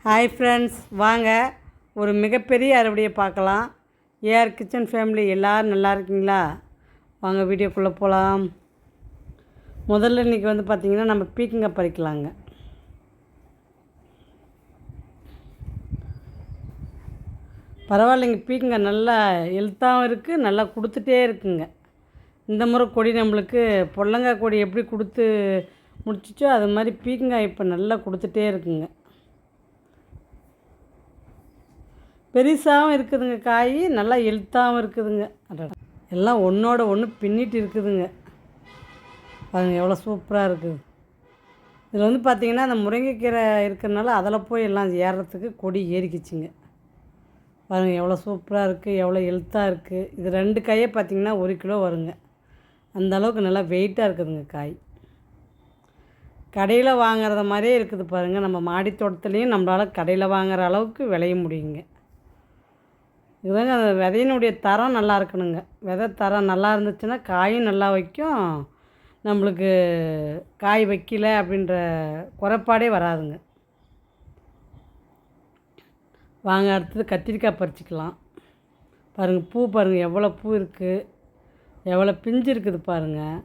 Hi friends, வாங்க ஒரு மிகப்பெரிய அறுவடையை பார்க்கலாம். ஏஆர் கிச்சன் ஃபேமிலி எல்லோரும் நல்லா இருக்கீங்களா? வாங்க வீடியோக்குள்ளே போகலாம். முதல்ல இன்றைக்கி பார்த்திங்கன்னா நம்ம பீக்கங்காய் பறிக்கலாங்க. பரவாயில்லைங்க, பீக்கங்காய் நல்லா ஹெல்த்தாகவும் இருக்குது, நல்லா கொடுத்துட்டே இருக்குங்க. இந்த முறை கொடி நம்மளுக்கு பொடலங்காய் கொடி எப்படி கொடுத்து முடிச்சிச்சோ அது மாதிரி பீக்கங்காய் இப்போ நல்லா கொடுத்துட்டே இருக்குங்க. பெருசாகவும் இருக்குதுங்க, காய் நல்லா ஹெல்த்தாகவும் இருக்குதுங்க. எல்லாம் ஒன்றோட ஒன்று பின்னிட்டு இருக்குதுங்க. பாருங்க எவ்வளோ சூப்பராக இருக்குது. இதில் பார்த்திங்கன்னா அந்த முருங்கைக்கீரை இருக்கிறனால அதில் போய் எல்லாம் ஏறுறதுக்கு கொடி ஏறிக்கிச்சிங்க. பாருங்கள் எவ்வளோ சூப்பராக இருக்குது, எவ்வளோ ஹெல்த்தாக இருக்குது. இது 2 காயே பார்த்திங்கன்னா 1 கிலோ வருங்க. அந்த அளவுக்கு நல்லா வெயிட்டாக இருக்குதுங்க காய். கடையில் வாங்குறத மாதிரியே இருக்குது பாருங்கள். நம்ம மாடி தோட்டத்துலேயும் நம்மளால் கடையில் வாங்குகிற அளவுக்கு விளைய முடியுங்க. இதுதாங்க அந்த விதையினுடைய தரம் நல்லா இருக்கணுங்க. விதை தரம் நல்லா இருந்துச்சுன்னா காயும் நல்லா வைக்கும், நம்மளுக்கு காய் வைக்கல அப்படின்ற குறைபாடே வராதுங்க. வாங்க அடுத்தது கத்திரிக்காய் பறிச்சிக்கலாம். பாருங்கள் பூ, பாருங்கள் எவ்வளோ பூ இருக்குது, எவ்வளோ பிஞ்சு இருக்குது பாருங்கள்.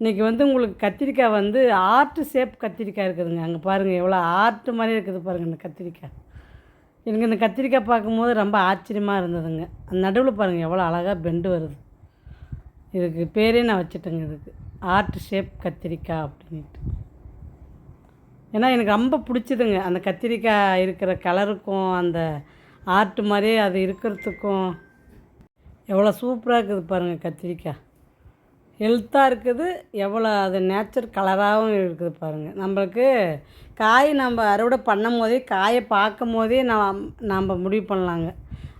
இன்றைக்கி உங்களுக்கு கத்திரிக்காய் ஆர்ட்டு ஷேப் கத்திரிக்காய் இருக்குதுங்க. அங்கே பாருங்கள் எவ்வளோ ஆர்ட்டு மாதிரி இருக்குது பாருங்கள் இந்த கத்திரிக்காய். எனக்கு இந்த கத்திரிக்காய் பார்க்கும்போது ரொம்ப ஆச்சரியமாக இருந்ததுங்க. அந்த நடுவில் பாருங்கள் எவ்வளோ அழகாக பெண்டு வருது. இதுக்கு பேரே நான் வச்சுட்டேங்க, இதுக்கு ஆர்ட் ஷேப் கத்திரிக்காய் அப்படின்ட்டு. ஏன்னா எனக்கு ரொம்ப பிடிச்சிதுங்க அந்த கத்திரிக்காய் இருக்கிற கலருக்கும் அந்த ஆர்ட்டு மாதிரியே அது இருக்கிறதுக்கும் எவ்வளோ சூப்பராக இருக்குது பாருங்கள். கத்திரிக்காய் ஹெல்த்தாக இருக்குது, எவ்வளோ அது நேச்சர் கலராகவும் இருக்குது பாருங்கள். நம்மளுக்கு காய் நம்ம அறுவடை பண்ணும் போதே, காயை பார்க்கும் போதே நம்ம முடிவு பண்ணலாங்க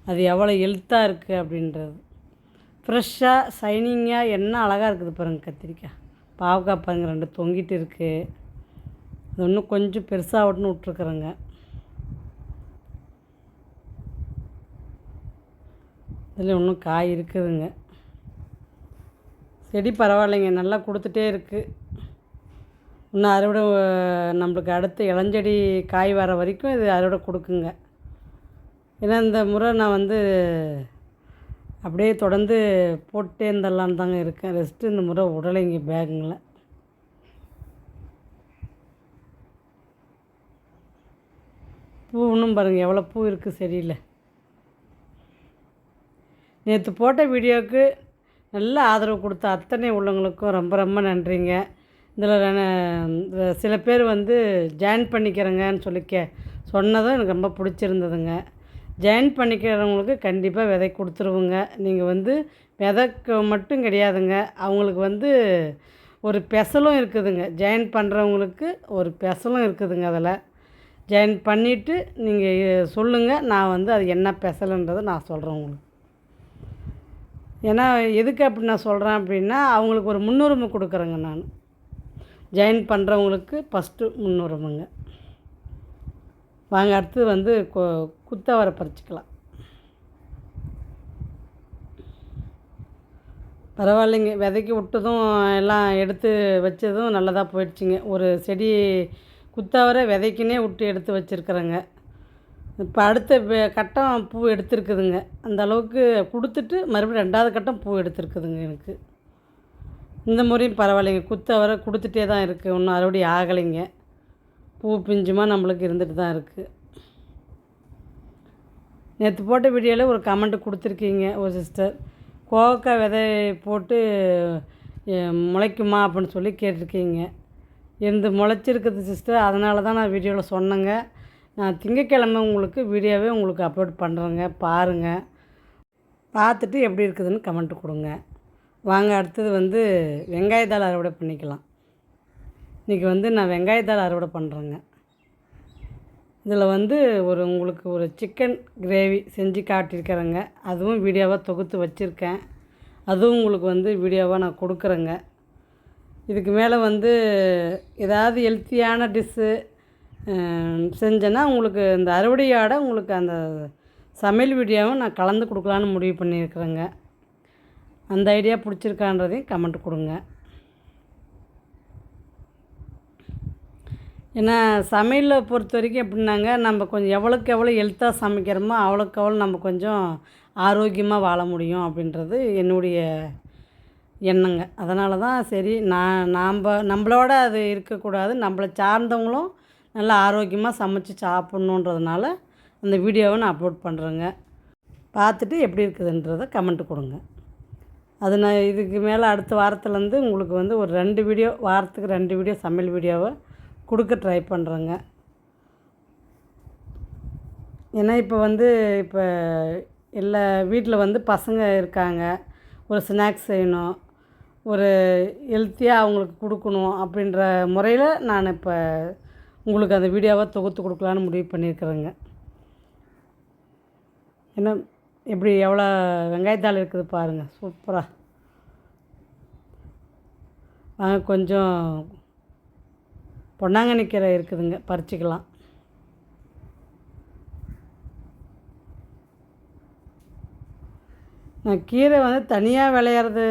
அது எவ்வளோ ஹெல்த்தாக இருக்குது அப்படின்றது. ஃப்ரெஷ்ஷாக ஷைனிங்காக என்ன அழகாக இருக்குது பாருங்கள் கத்திரிக்காய். பாவக்காய் பாருங்கள் 2 தொங்கிட்டு இருக்குது. அது இன்னும் கொஞ்சம் பெருசாகட்டுன்னு விட்ருக்குறேங்க. இதில் இன்னும் காய் இருக்குதுங்க. செடி பரவாயில்லைங்க, நல்லா கொடுத்துட்டே இருக்குது. இன்னும் அறுவடை நம்மளுக்கு அடுத்து இளஞ்செடி காய் வர வரைக்கும் இது அறுவடை கொடுக்குங்க. ஏன்னா இந்த முறை நான் அப்படியே தொடர்ந்து போட்டே இருந்துடலான்னு தாங்க இருக்கேன். ரெஸ்ட்டு இந்த முறை உடலைங்க பேகுங்கள. பூ இன்னும் பாருங்கள் எவ்வளோ பூ இருக்குது செடியில். நேற்று போட்ட வீடியோவுக்கு நல்ல ஆதரவு கொடுத்த அத்தனை உள்ளவங்களுக்கும் ரொம்ப ரொம்ப நன்றிங்க. இதில் சில பேர் ஜாயின் பண்ணிக்கிறேங்கன்னு சொல்லி சொன்னதும் எனக்கு ரொம்ப பிடிச்சிருந்ததுங்க. ஜாயின் பண்ணிக்கிறவங்களுக்கு கண்டிப்பாக விதை கொடுத்துருவோங்க. நீங்கள் விதைக்கு மட்டும் கிடையாதுங்க, அவங்களுக்கு ஒரு ஸ்பெஷலும் இருக்குதுங்க. ஜாயின் பண்ணுறவங்களுக்கு ஒரு ஸ்பெஷலும் இருக்குதுங்க. அதில் ஜாயின் பண்ணிவிட்டு நீங்கள் சொல்லுங்கள், நான் அது என்ன ஸ்பெஷலுன்றதை நான் சொல்கிறேன் உங்களுக்கு. ஏன்னா எதுக்கு அப்படி நான் சொல்கிறேன் அப்படின்னா, அவங்களுக்கு ஒரு முன்னுரிமை கொடுக்குறேங்க நான். ஜாயின் பண்ணுறவங்களுக்கு ஃபஸ்ட்டு முன்னுரிமைங்க. வாங்க அடுத்து குத்தவரை பறிச்சிக்கலாம். பரவாயில்லைங்க, விதைக்கு விட்டதும் எல்லாம் எடுத்து வச்சதும் நல்லதாக போயிடுச்சிங்க. ஒரு செடி குத்தவரை விதைக்குன்னே விட்டு எடுத்து வச்சுருக்குறேங்க. இப்போ அடுத்த கட்டம் பூ எடுத்துருக்குதுங்க. அந்த அளவுக்கு கொடுத்துட்டு மறுபடியும் 2வது கட்டம் பூ எடுத்துருக்குதுங்க எனக்கு. இந்த முறையும் பரவாயில்லைங்க, குத்தவரை கொடுத்துட்டே தான் இருக்குது. ஒன்றும் அறுவடை ஆகலைங்க. பூ பிஞ்சுமா நம்மளுக்கு இருந்துட்டு தான் இருக்குது. நேற்று போட்ட வீடியோவில் ஒரு கமெண்ட் கொடுத்துருக்கீங்க ஒரு சிஸ்டர். கோவக்காய் விதை போட்டு முளைக்குமா அப்படின்னு சொல்லி கேட்டிருக்கீங்க. முளைச்சிருக்குது சிஸ்டர், அதனால தான் நான் வீடியோவில் சொன்னேங்க. நான் திங்கட்கிழமை வீடியோவே அப்லோட் பண்ணுறேங்க, பாருங்கள். பார்த்துட்டு எப்படி இருக்குதுன்னு கமெண்ட் கொடுங்க. வாங்க அடுத்தது வெங்காயத்தாள் அறுவடை பண்ணிக்கலாம். இன்றைக்கி நான் வெங்காயத்தாள் அறுவடை பண்ணுறேங்க. இதில் ஒரு சிக்கன் கிரேவி செஞ்சு காட்டியிருக்கிறேங்க. அதுவும் வீடியோவாக தொகுத்து வச்சுருக்கேன். அதுவும் உங்களுக்கு வீடியோவாக நான் கொடுக்குறேங்க. இதுக்கு மேலே ஏதாவது ஹெல்த்தியான டிஷ்ஷு செஞ்சேன்னா இந்த அறுவடையோட அந்த சமையல் வீடியோவும் நான் கலந்து கொடுக்கலான்னு முடிவு பண்ணியிருக்கிறேங்க. அந்த ஐடியா பிடிச்சிருக்கான்றதையும் கமெண்ட் கொடுங்க. ஏன்னா சமையலில் பொறுத்த வரைக்கும் எப்படின்னாங்க, நம்ம கொஞ்சம் எவ்வளோக்கு எவ்வளோ ஹெல்த்தாக சமைக்கிறோமோ அவ்வளோக்கு அவ்வளோ நம்ம கொஞ்சம் ஆரோக்கியமாக வாழ முடியும் அப்படின்றது என்னுடைய எண்ணங்க. அதனால தான் சரி நம்மளோட அது இருக்கக்கூடாது, நம்மள சார்ந்தவங்களும் நல்லா ஆரோக்கியமாக சமைச்சு சாப்பிட்ணுன்றதுனால அந்த வீடியோவை நான் அப்லோட் பண்ணுறேங்க. பார்த்துட்டு எப்படி இருக்குதுன்றதை கமெண்ட் கொடுங்க. அது நான் இதுக்கு மேலே அடுத்த வாரத்துலேருந்து உங்களுக்கு வந்து ஒரு 2 வீடியோ, வாரத்துக்கு 2 வீடியோ சமையல் வீடியோவை கொடுக்க ட்ரை பண்ணுறேங்க. ஏன்னா இப்போ எல்லா வீட்டில் வந்து பசங்க இருக்காங்க, ஒரு ஸ்நாக்ஸ் செய்யணும், ஒரு ஹெல்த்தியாக அவங்களுக்கு கொடுக்கணும் அப்படின்ற முறையில் நான் இப்போ உங்களுக்கு அந்த வீடியோவை தொகுத்து கொடுக்கலான்னு முடிவு பண்ணியிருக்கிறேங்க. ஏன்னா எப்படி எவ்வளோ வெங்காயத்தாள் இருக்குது பாருங்கள், சூப்பராக. வாங்க கொஞ்சம் பொன்னாங்கண்ணி கீரை இருக்குதுங்க, பறிச்சிக்கலாம். நான் கீரை வந்து தனியாக விளையிறது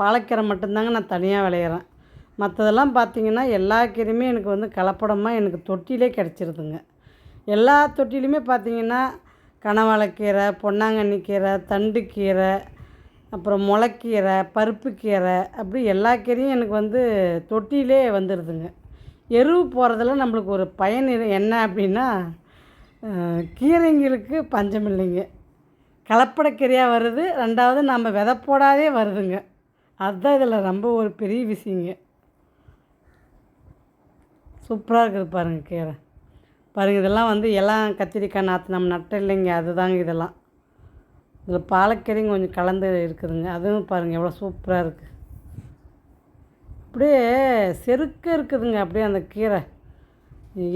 பாலக்கீரை மட்டும்தாங்க நான் தனியாக விளையிறேன். மற்றதெல்லாம் பார்த்திங்கன்னா எல்லா கீரையுமே எனக்கு வந்து கலப்படமாக எனக்கு தொட்டியிலே கிடச்சிருதுங்க. எல்லா தொட்டிலையுமே பார்த்திங்கன்னா கனவாழைக்கீரை, பொன்னாங்கண்ணி கீரை, தண்டுக்கீரை, அப்புறம் முளைக்கீரை, பருப்பு கீரை, அப்படி எல்லா கீரையும் எனக்கு வந்து தொட்டியிலே வந்துடுதுங்க. எருவு போகிறதுல நம்மளுக்கு ஒரு பயன் என்ன அப்படின்னா, கீரைங்களுக்கு பஞ்சம் இல்லைங்க. கலப்படக்கீரையாக வருது, 2வது நம்ம விதை போடாதே வருதுங்க. அதுதான் இதில் ரொம்ப ஒரு பெரிய விஷயங்க. சூப்பராக இருக்குது பாருங்கள் கீரை. பாருங்கள், இதெல்லாம் வந்து எல்லாம் கத்திரிக்காய் நாற்று நம்ம நட்ட இல்லைங்க, அதுதாங்க இதெல்லாம். இதில் பாலக்கீரையும் கொஞ்சம் கலந்து இருக்குதுங்க, அதுவும் பாருங்கள் எவ்வளோ சூப்பராக இருக்குது. அப்படியே செருக்க இருக்குதுங்க அப்படியே அந்த கீரை.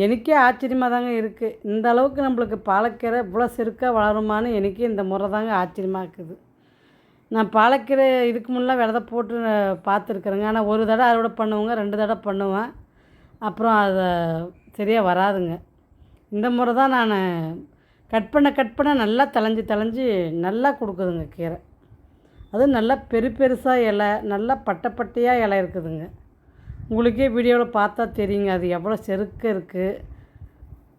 எனக்கே ஆச்சரியமாக தாங்க இருக்குது, இந்த அளவுக்கு நம்மளுக்கு பாலக்கீரை இவ்வளோ செருக்காக வளருமான்னு எனக்கே இந்த முறை தாங்க ஆச்சரியமாக இருக்குது. நான் பாலக்கீரை இதுக்கு முன்னே விதை போட்டு பார்த்துருக்குறேங்க. ஆனால் ஒரு தடவை அறுவடை பண்ணுவேங்க, 2 தடவை பண்ணுவேன், அப்புறம் அதை சரியாக வராதுங்க. இந்த முறை தான் நான் கட் பண்ண நல்லா தளைஞ்சு நல்லா கொடுக்குதுங்க கீரை. அதுவும் நல்லா பெருசாக இலை, நல்லா பட்டையாக இலை இருக்குதுங்க. உங்களுக்கே வீடியோவில் பார்த்தா தெரியுங்க அது எவ்வளோ செருக்க இருக்குது.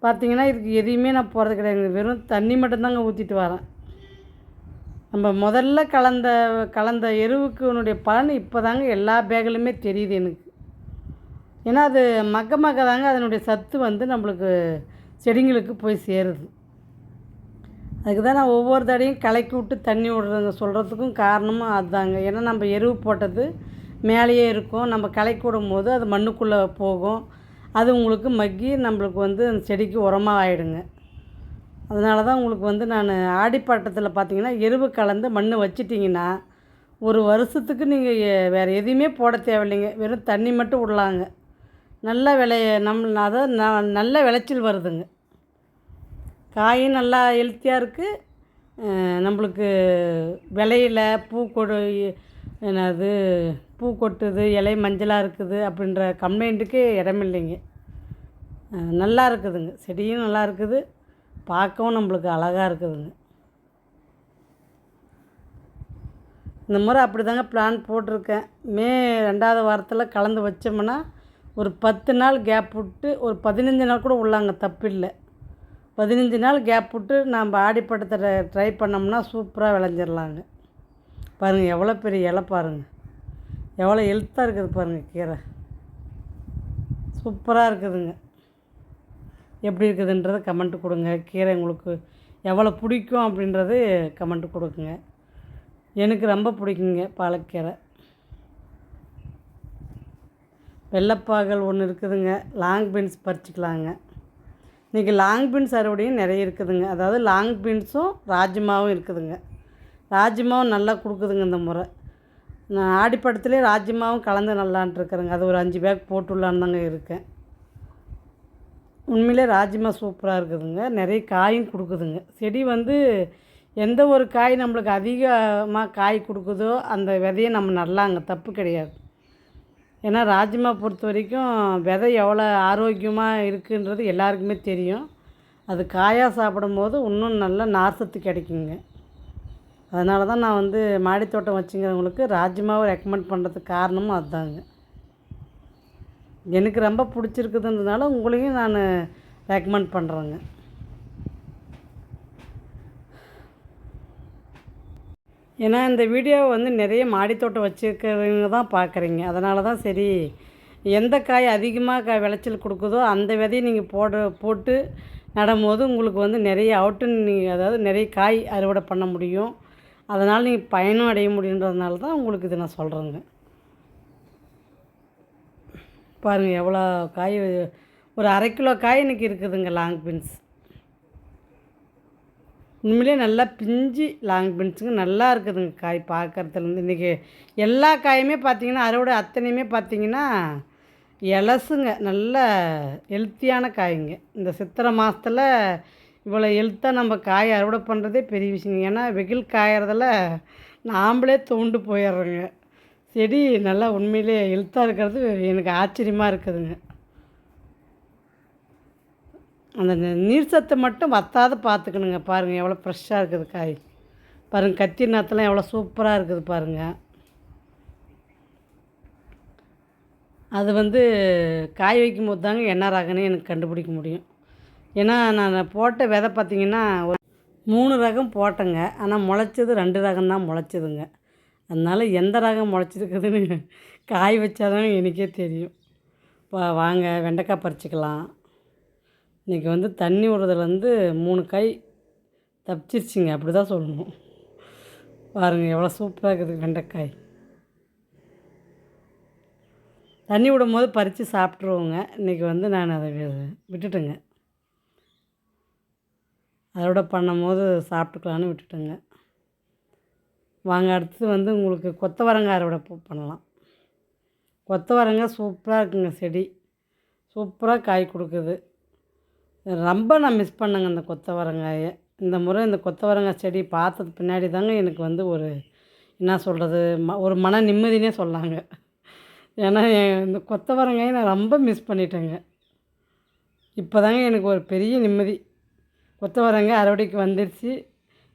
பார்த்திங்கன்னா இதுக்கு எதையுமே நான் போடுறது கிடையாது, வெறும் தண்ணி மட்டும்தாங்க ஊற்றிட்டு வரேன். நம்ம முதல்ல கலந்த எருவுக்குனுடைய பலன் இப்போ தாங்க எல்லா பேக்லையுமே தெரியுது எனக்கு. ஏன்னா அது மக்க தாங்க அதனுடைய சத்து வந்து நம்மளுக்கு செடிங்களுக்கு போய் சேருது. அதுக்கு தான் நான் ஒவ்வொரு தடையும் கலக்கி விட்டு தண்ணி விடுறதுங்க சொல்கிறதுக்கும் காரணமும் அதுதாங்க. ஏன்னா நம்ம எருவு போட்டது மேலேயே இருக்கும், நம்ம கலக்கி விடும் போது அது மண்ணுக்குள்ளே போகும், அது உங்களுக்கு மக்கி நம்மளுக்கு வந்து அந்த செடிக்கு உரமாக ஆகிடுங்க. அதனால தான் உங்களுக்கு வந்து நான் ஆடிப்பட்டத்தில் பார்த்திங்கன்னா எருவு கலந்து மண் வச்சிட்டிங்கன்னா ஒரு வருஷத்துக்கு நீங்கள் வேறு எதையுமே போட தேவையில்லைங்க, வெறும் தண்ணி மட்டும் விடலாங்க. நல்ல நல்ல விளைச்சல் வருதுங்க. காயும் நல்லா ஹெல்த்தியாக இருக்குது, நம்மளுக்கு விளையில பூ கொட்டுது, இலை மஞ்சளாக இருக்குது அப்படின்ற கம்ப்ளைண்ட்டுக்கு இடமில்லைங்க. நல்லா இருக்குதுங்க, செடியும் நல்லா இருக்குது, பார்க்கவும் நம்மளுக்கு அழகாக இருக்குதுங்க. இந்த முறை அப்படி தாங்க பிளான் போட்டிருக்கேன். மே 2வது வாரத்தில் கலந்து வச்சோம்னா ஒரு 10 நாள் கேப் விட்டு, ஒரு 15 நாள் கூட உள்ளாங்க, தப்பில்லை. 15 நாள் கேப் விட்டு நம்ம ஆடிப்பட்டத்தை ட்ரை பண்ணோம்னா சூப்பராக விளைஞ்சிடலாங்க. பாருங்கள் எவ்வளோ பெரிய இலை பாருங்கள், எவ்வளோ ஹெல்த்தாக இருக்குது பாருங்கள் கீரை, சூப்பராக இருக்குதுங்க. எப்படி இருக்குதுன்றதை கமெண்ட் கொடுங்க. கீரை உங்களுக்கு எவ்வளோ பிடிக்கும் அப்படின்றது கமெண்ட் கொடுக்குங்க. எனக்கு ரொம்ப பிடிக்குங்க பாலக்கீரை. வெள்ளைப்பாகல் ஒன்று இருக்குதுங்க, லாங் பீன்ஸ் பறிச்சிக்கலாங்க. இன்றைக்கி லாங் பீன்ஸ் அறுவடையும் நிறைய இருக்குதுங்க, அதாவது லாங் பீன்ஸும் ராஜ்மாவும் இருக்குதுங்க. ராஜ்மாவும் நல்லா கொடுக்குதுங்க இந்த முறை. நான் ஆடிப்பட்டத்துலேயே ராஜ்மாவும் கலந்து நல்லான்ட்டு இருக்கிறேங்க, அது ஒரு 5 பேக் போட்டுடலான்னு தாங்க இருக்கேன். உண்மையிலே ராஜ்மா சூப்பராக இருக்குதுங்க, நிறைய காயும் கொடுக்குதுங்க. செடி வந்து எந்த ஒரு காய் நம்மளுக்கு அதிகமாக காய் கொடுக்குதோ அந்த விதையை நம்ம நல்லாங்க, தப்பு கிடையாது. ஏன்னா ராஜ்மா பொறுத்த வரைக்கும் விதை எவ்வளோ ஆரோக்கியமாக இருக்குன்றது எல்லாருக்குமே தெரியும். அது காயாக சாப்பிடும் போது இன்னும் நல்ல நார்சத்து கிடைக்குங்க. அதனால தான் நான் வந்து மாடித்தோட்டம் வச்சுங்கிறவங்களுக்கு ராஜ்மாவை ரெக்கமெண்ட் பண்ணுறதுக்கு காரணமும் அதுதாங்க. எனக்கு ரொம்ப பிடிச்சிருக்குதுன்றதுனால உங்களையும் நான் ரெக்கமெண்ட் பண்ணுறேங்க. ஏன்னா இந்த வீடியோவை வந்து நிறைய மாடித்தோட்டம் வச்சுருக்கிறவங்க தான் பார்க்குறீங்க. அதனால தான் சரி, எந்த காய் அதிகமாக விளைச்சல் கொடுக்குதோ அந்த விதையை நீங்கள் போட்டு நடும்போது உங்களுக்கு வந்து நிறைய அதாவது நிறைய காய் அறுவடை பண்ண முடியும். அதனால் நீங்கள் பயனும் அடைய முடியுன்றதுனால தான் உங்களுக்கு இதை நான் சொல்கிறேங்க. பாருங்கள் எவ்வளோ காய், ஒரு 1/2 கிலோ காய் இன்றைக்கி இருக்குதுங்க லாங் பீன்ஸ். உண்மையிலே நல்லா பிஞ்சு லாங் பீன்ஸுங்க நல்லா இருக்குதுங்க காய் பார்க்குறதுலேருந்து. இன்றைக்கி எல்லா காயுமே பார்த்திங்கன்னா அறுவடை அத்தனையுமே பார்த்திங்கன்னா எலசுங்க, நல்ல ஹெல்த்தியான காய்ங்க. இந்த சித்திரை மாதத்தில் இவ்வளோ ஹெல்த்தாக நம்ம காய் அறுவடை பண்ணுறதே பெரிய விஷயங்க. ஏன்னா வெயில் காயறதில் நாம்ளே தோண்டு போயிடுறோங்க. செடி நல்லா உண்மையிலே ஹெல்த்தாக இருக்கிறது எனக்கு ஆச்சரியமாக இருக்குதுங்க. அந்த நீர் சத்து மட்டும் வற்றாத பார்த்துக்கணுங்க. பாருங்கள் எவ்வளோ ஃப்ரெஷ்ஷாக இருக்குது காய். பாருங்கள் கத்திரி நாற்றுலாம் எவ்வளோ சூப்பராக இருக்குது பாருங்கள். அது வந்து காய் வைக்கும் போது தாங்க என்ன ரகம்னு எனக்கு கண்டுபிடிக்க முடியும். ஏன்னா நான் போட்ட விதை பார்த்திங்கன்னா ஒரு 3 ரகம் போட்டேங்க. ஆனால் முளைச்சது 2 ரகம் தான் முளைச்சதுங்க. அதனால் எந்த ரகம் முளைச்சிருக்குதுன்னு காய் வச்சாதாங்க எனக்கே தெரியும். வாங்க வெண்டைக்காய் பறிச்சிக்கலாம். இன்றைக்கி வந்து தண்ணி விடுறதுலேருந்து 3 காய் தப்பிச்சிருச்சிங்க, அப்படி தான் சொல்லணும். பாருங்கள் எவ்வளோ சூப்பராக இருக்குது வெண்டைக்காய். தண்ணி விடும்போது பறித்து சாப்பிட்ருவோங்க. இன்றைக்கி வந்து நான் அதை விட்டுட்டேங்க. அதோட பண்ணும்போது சாப்பிட்டுக்கலான்னு விட்டுட்டேங்க. வாங்க அடுத்தது வந்து உங்களுக்கு கொத்தவரங்காய் அறுவடை பண்ணலாம். கொத்தவரங்காய் சூப்பராக இருக்குங்க, செடி சூப்பராக காய் கொடுக்குது. ரொம்ப நான் மிஸ் பண்ணேங்க அந்த கொத்தவரங்காயை. இந்த முறை இந்த கொத்தவரங்காய் செடி பார்த்தது பின்னாடி தாங்க எனக்கு வந்து ஒரு என்ன சொல்கிறது, ஒரு மன நிம்மதினே சொல்லாங்க. ஏன்னா இந்த கொத்தவரங்காயை நான் ரொம்ப மிஸ் பண்ணிட்டேங்க. இப்போ தாங்க எனக்கு ஒரு பெரிய நிம்மதி. கொத்தவரங்காய் அறுவடைக்கு வந்துடுச்சு.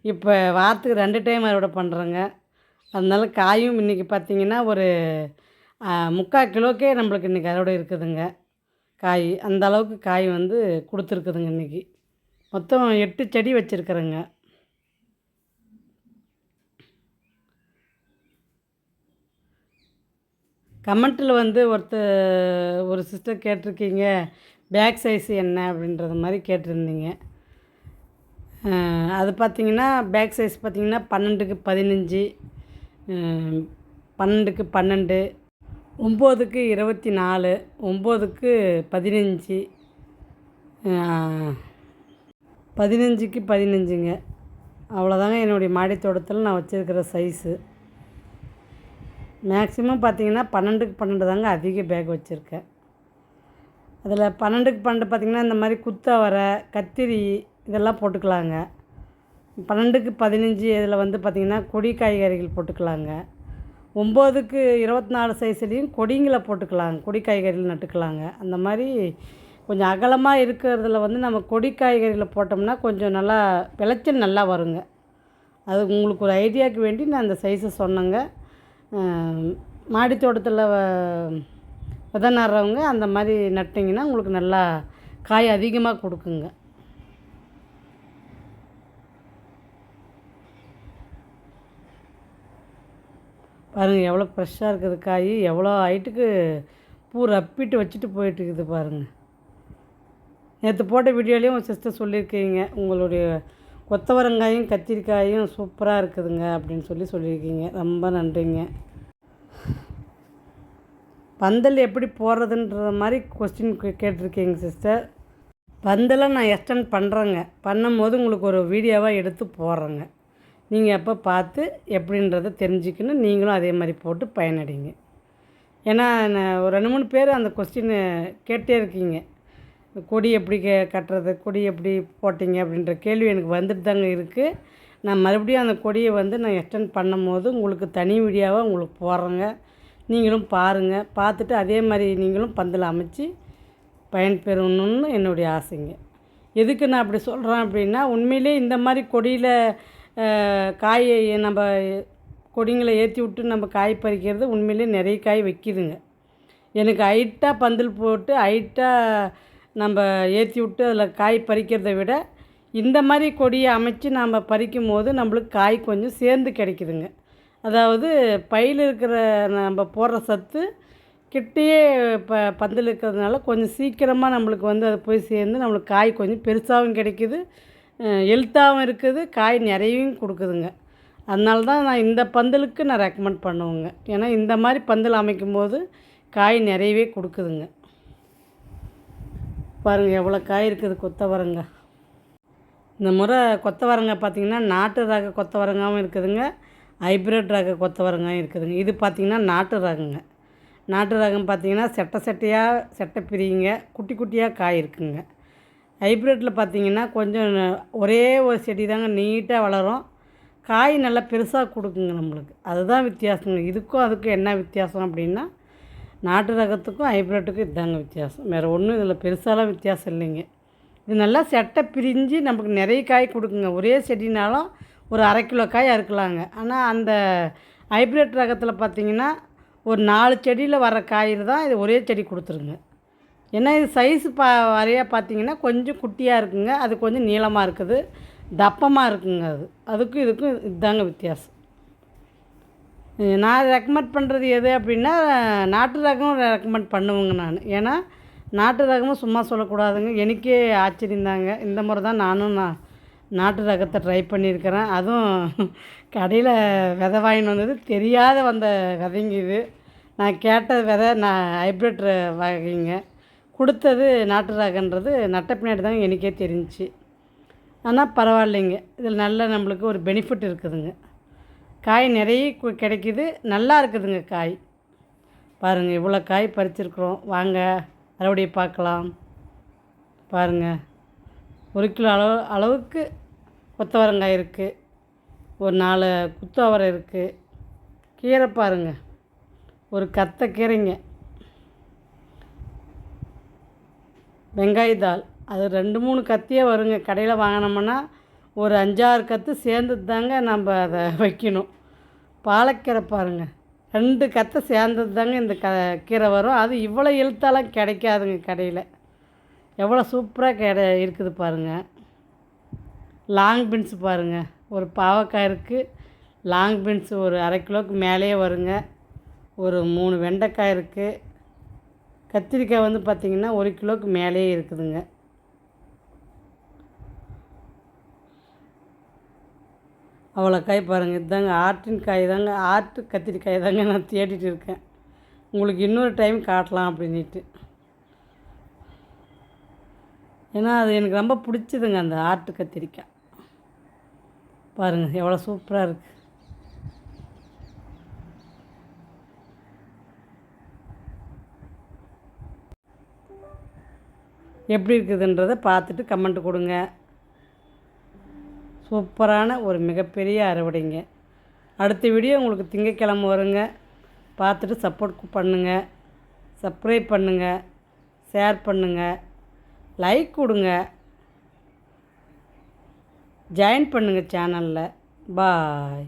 இப்போ வாரத்துக்கு 2 டைம் அறுவடை பண்ணுறேங்க. அதனால காயும் இன்றைக்கி பார்த்திங்கன்னா ஒரு 3/4 கிலோக்கே நம்மளுக்கு இன்றைக்கி அறுவடை இருக்குதுங்க காய். அந்த அளவுக்கு காய் வந்து கொடுத்துருக்குதுங்க இன்றைக்கி. மொத்தம் 8 செடி வச்சுருக்குறேங்க. கமெண்ட்டில் வந்து ஒரு சிஸ்டர் கேட்டிருக்கீங்க, பேக் சைஸ் என்ன அப்படின்றது மாதிரி கேட்டிருந்தீங்க. அது பார்த்திங்கன்னா பேக் சைஸ் பார்த்திங்கன்னா 12க்கு 15, 12க்கு 12, 9க்கு 24, 9க்கு 15, 15க்கு 15ங்க. அவ்வளோதாங்க என்னுடைய மாடி தோட்டத்தில் நான் வச்சுருக்கிற சைஸு. மேக்ஸிமம் பார்த்திங்கன்னா 12க்கு 12 தாங்க அதிக பேக் வச்சுருக்கேன். அதில் 12க்கு 12 பார்த்திங்கன்னா இந்த மாதிரி குத்தவரை, கத்திரி இதெல்லாம் போட்டுக்கலாங்க. 12க்கு 15 இதில் வந்து பார்த்திங்கன்னா கொடி காய்கறிகள் போட்டுக்கலாங்க. 9க்கு 24 சைஸ்லேயும் கொடிங்களை போட்டுக்கலாங்க, கொடி காய்கறிகள் நட்டுக்கலாங்க. அந்த மாதிரி கொஞ்சம் அகலமாக இருக்கிறதுல வந்து நம்ம கொடி காய்கறிகளை போட்டோம்னா கொஞ்சம் நல்லா விளைச்சல் நல்லா வருங்க. அது உங்களுக்கு ஒரு ஐடியாவுக்கு வேண்டி நான் அந்த சைஸை சொன்னேங்க. மாடி தோட்டத்தில் விதை நடுறவங்க அந்த மாதிரி நட்டிங்கன்னா உங்களுக்கு நல்லா காய் அதிகமாக கொடுக்குங்க. பாருங்கள் எவ்வளோ ஃப்ரெஷ்ஷாக இருக்குது காய். எவ்வளோ ஹைட்டுக்கு பூ ரப்பிட்டு வச்சுட்டு போயிட்டுருக்குது பாருங்கள். நேற்று போட்ட வீடியோலேயும் ஒரு சிஸ்டர் சொல்லியிருக்கீங்க, உங்களுடைய கொத்தவரங்காயும் கத்திரிக்காயும் சூப்பராக இருக்குதுங்க அப்படின்னு சொல்லியிருக்கீங்க. ரொம்ப நன்றிங்க. பந்தல் எப்படி போடுறதுன்ற மாதிரி கொஸ்டின் கேட்டிருக்கீங்க சிஸ்டர். பந்தலை நான் எக்ஸ்டெண்ட் பண்ணுறேங்க. பண்ணும்போது உங்களுக்கு ஒரு வீடியோவாக எடுத்து போடுறேங்க. நீங்கள் எப்போ பார்த்து எப்படின்றத தெரிஞ்சுக்கணும். நீங்களும் அதே மாதிரி போட்டு பயனடைங்க. ஏன்னா ஒரு 2-3 பேர் அந்த கொஸ்டின் கேட்டே இருக்கீங்க, கொடி எப்படி கட்டுறது, கொடி எப்படி போட்டிங்க அப்படின்ற கேள்வி எனக்கு வந்துட்டு தாங்க இருக்குது. நான் மறுபடியும் அந்த கொடியை வந்து நான் எக்ஸ்டெண்ட் பண்ணும்போது உங்களுக்கு தனி வீடியோவாக உங்களுக்கு போடுறேங்க. நீங்களும் பாருங்கள். பார்த்துட்டு அதே மாதிரி நீங்களும் பந்தல் அமைச்சு பயன்பெறணும்னு என்னுடைய ஆசைங்க. எதுக்கு நான் அப்படி சொல்கிறேன் அப்படின்னா, உண்மையிலே இந்த மாதிரி கொடியில் காயை நம்ம கொடிங்களை ஏற்றி விட்டு நம்ம காய் பறிக்கிறது உண்மையிலே நிறைய காய் வைக்கிதுங்க. எனக்கு ஹைட்டாக பந்தல் போட்டு ஹைட்டாக நம்ம ஏற்றி விட்டு அதில் காய் பறிக்கிறதை விட இந்த மாதிரி கொடியை அமைச்சு நம்ம பறிக்கும் போது நம்மளுக்கு காய் கொஞ்சம் சேர்ந்து கிடைக்குதுங்க. அதாவது பையில் இருக்கிற நம்ம போடுற சத்து கிட்டேயே பந்தல் இருக்கிறதுனால கொஞ்சம் சீக்கிரமாக நம்மளுக்கு வந்து அது போய் சேர்ந்து நம்மளுக்கு காய் கொஞ்சம் பெருசாகவும் கிடைக்குது, ஹெல்த்தாகவும் இருக்குது, காய் நிறையவும் கொடுக்குதுங்க. அதனால தான் நான் இந்த பந்தலுக்கு நான் ரெக்கமெண்ட் பண்ணுவேங்க. ஏன்னா இந்த மாதிரி பந்தல் அமைக்கும்போது காய் நிறையவே கொடுக்குதுங்க. பாருங்கள் எவ்வளோ காய் இருக்குது கொத்தவரங்காய். இந்த முறை கொத்தவரங்காய் பார்த்திங்கன்னா நாட்டு ரக கொத்தவரங்காயும் இருக்குதுங்க, ஹைப்ரிட் ரக கொத்தவரங்காயும் இருக்குதுங்க. இது பார்த்திங்கன்னா நாட்டு ரகங்க. நாட்டு ரகம் பார்த்திங்கன்னா செட்டை பிரியுங்க, குட்டி குட்டியாக காய் இருக்குங்க. ஹைப்ரிட்டில் பார்த்திங்கன்னா கொஞ்சம் ஒரே ஒரு செடி தாங்க நீட்டாக வளரும், காய் நல்லா பெருசாக கொடுக்குங்க நம்மளுக்கு. அதுதான் வித்தியாசங்க. இதுக்கும் அதுக்கும் என்ன வித்தியாசம் அப்படின்னா நாட்டு ரகத்துக்கும் ஹைப்ரிட்டுக்கும் இதுதாங்க வித்தியாசம். வேறு ஒன்றும் இதில் பெருசாலாம் வித்தியாசம் இல்லைங்க. இது நல்லா செட்டை பிரிஞ்சு நமக்கு நிறைய காய் கொடுக்குங்க. ஒரே செடினாலும் ஒரு 1/2 கிலோ காய் அறுக்கலாங்க. ஆனால் அந்த ஹைப்ரிட் ரகத்தில் பார்த்திங்கன்னா ஒரு 4 செடியில் வர காயில் தான் இது ஒரே செடி கொடுத்துருங்க. ஏன்னா இது சைஸு வரையாக பார்த்திங்கன்னா கொஞ்சம் குட்டியாக இருக்குங்க, அது கொஞ்சம் நீளமாக இருக்குது, தப்பமாக இருக்குங்க. அதுக்கும் இதுக்கும் இதுதாங்க வித்தியாசம். நான் ரெக்கமெண்ட் பண்ணுறது எது அப்படின்னா நாட்டு ரகம் ரெக்கமெண்ட் பண்ணுவேங்க நான். ஏன்னா நாட்டு ரகமும் சும்மா சொல்லக்கூடாதுங்க. எனக்கே ஆச்சரியந்தாங்க. இந்த முறை தான் நானும் நாட்டு ரகத்தை ட்ரை பண்ணியிருக்கிறேன். அதுவும் கடையில் விதை வாங்கின்னு வந்தது தெரியாத வந்த விதைங்க இது. நான் கேட்ட விதை ஹைப்ரிட் வகைங்க, கொடுத்தது நாட்டு ரகன்றது நட்ட பின்னாடி தாங்க எனக்கே தெரிஞ்சிச்சு. ஆனால் பரவாயில்லைங்க, இதில் நல்ல நம்மளுக்கு ஒரு பெனிஃபிட் இருக்குதுங்க. காய் நிறைய கிடைக்கிது, நல்லா இருக்குதுங்க காய். பாருங்கள் இவ்வளோ காய் பறிச்சிருக்குறோம். வாங்க மறுபடியும் பார்க்கலாம். பாருங்கள் 1 கிலோ அளவுக்கு கொத்தவரங்காய் இருக்குது, ஒரு 4 குத்து அவரை இருக்குது, கீரை பாருங்கள் ஒரு கத்தை கீரைங்க, வெங்காயத்தாள் அது 2-3 கத்தியே வருங்க. கடையில் வாங்கினோம்னா ஒரு 5-6 கத்து சேர்ந்தது தாங்க நம்ம அதை வைக்கணும். பாலக்கீரை பாருங்கள் 2 கத்தை சேர்ந்தது தாங்க இந்த கீரை வரும். அது இவ்வளோ இழுத்தாலாம் கிடைக்காதுங்க கடையில். எவ்வளோ சூப்பராக இருக்குது பாருங்கள். லாங் பீன்ஸ் பாருங்கள், ஒரு பாவக்காய் இருக்குது, லாங் பீன்ஸ் ஒரு 1/2 கிலோவுக்கு மேலேயே வருங்க, ஒரு 3 வெண்டைக்காய் இருக்குது, கத்திரிக்காய் வந்து பார்த்திங்கன்னா 1 கிலோவுக்கு மேலேயே இருக்குதுங்க. அவ்வளோ காய் பாருங்கள். இதுதாங்க ஆட்டின் காய் தாங்க, ஆட்டு கத்திரிக்காய் தாங்க நான் தேடிட்டு இருக்கேன். உங்களுக்கு இன்னொரு டைம் காட்டலாம் அப்படின்ட்டு. ஏன்னா அது எனக்கு ரொம்ப பிடிச்சதுங்க அந்த ஆட்டு கத்திரிக்காய். பாருங்கள் எவ்வளோ சூப்பராக இருக்குது. எப்படி இருக்குதுன்றதை பார்த்துட்டு கமெண்ட் கொடுங்க. சூப்பரான ஒரு மிகப்பெரிய அறுவடைங்க. அடுத்த வீடியோ உங்களுக்கு திங்கட்கிழமை வருங்க. பார்த்துட்டு சப்போர்ட் பண்ணுங்கள், சப்ஸ்கிரைப் பண்ணுங்கள், ஷேர் பண்ணுங்கள், லைக் கொடுங்க, ஜாயின் பண்ணுங்கள் சேனலில். பாய்.